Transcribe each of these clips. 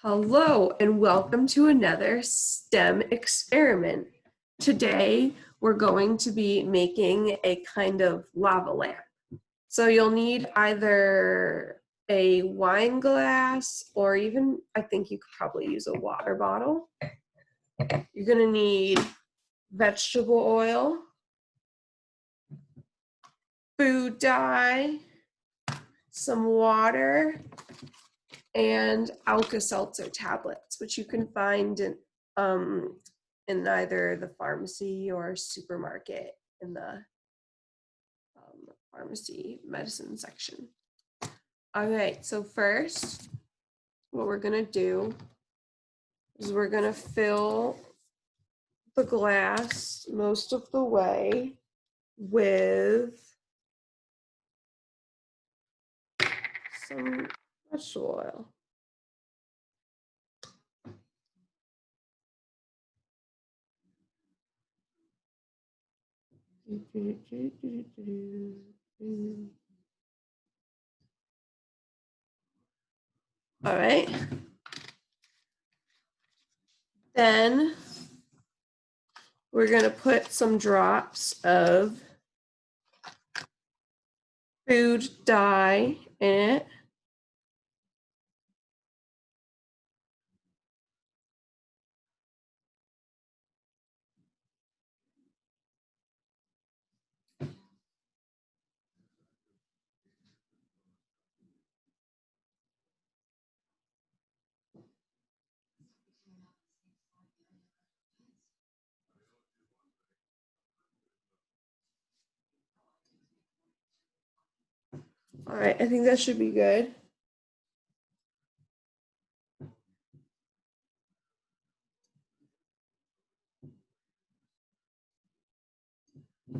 Hello and welcome to another STEM experiment. Today we're going to be making a kind of lava lamp. So you'll need either a wine glass or even, I think you could probably use a water bottle. You're going to need vegetable oil, food dye, some water, and Alkaseltzer tablets, which you can find in either the pharmacy or supermarket in the pharmacy medicine section. All right, so first, what we're gonna do is we're gonna fill the glass most of the way with some vegetable oil. All right. Then we're going to put some drops of food dye in it. All right, I think that should be good.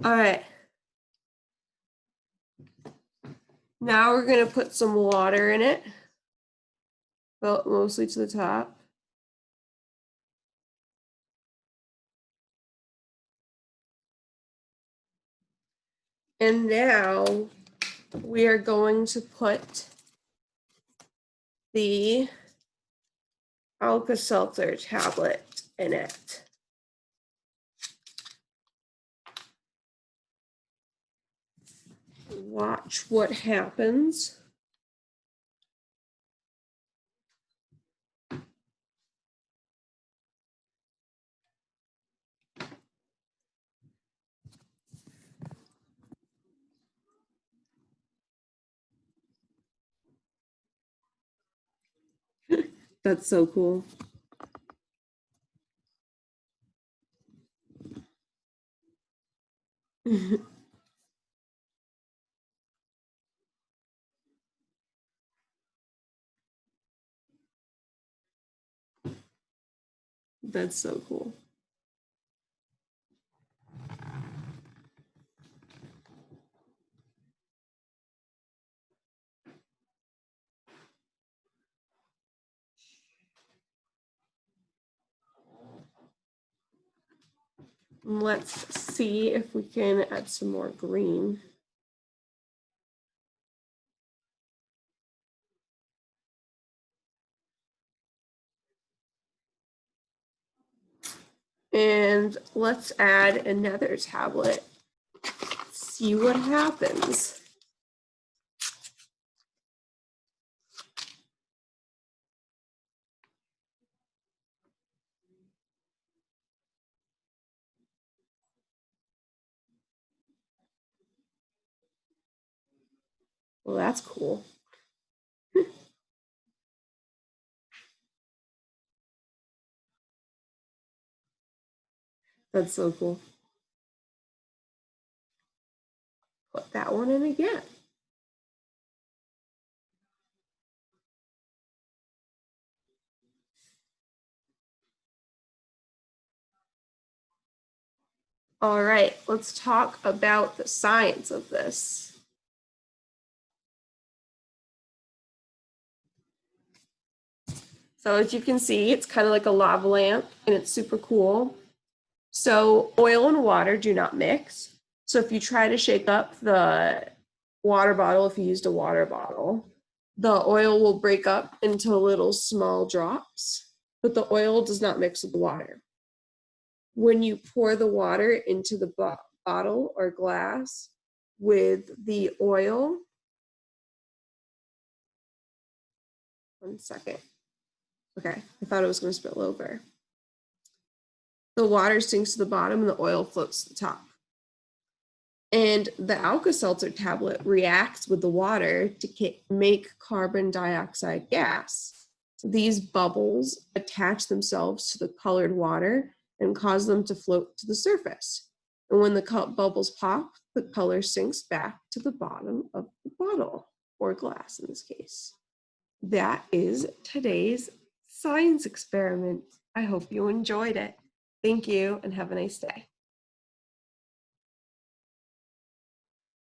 All right. Now we're going to put some water in it, well, mostly to the top. And now we are going to put the Alkaseltzer tablet in it. Watch what happens. That's so cool. That's so cool. Let's see if we can add some more green. And let's add another tablet. See what happens. Well, that's cool. That's so cool. Put that one in again. All right, let's talk about the science of this. So as you can see, it's kind of like a lava lamp and it's super cool. So oil and water do not mix. So if you try to shake up the water bottle, if you used a water bottle, the oil will break up into little small drops, but the oil does not mix with the water. When you pour the water into the bottle or glass with the oil, one second. Okay, I thought it was going to spill over. The water sinks to the bottom and the oil floats to the top. And the Alkaseltzer tablet reacts with the water to make carbon dioxide gas. These bubbles attach themselves to the colored water and cause them to float to the surface. And when the bubbles pop, the color sinks back to the bottom of the bottle, or glass in this case. That is today's science experiment. I hope you enjoyed it. Thank you and have a nice day.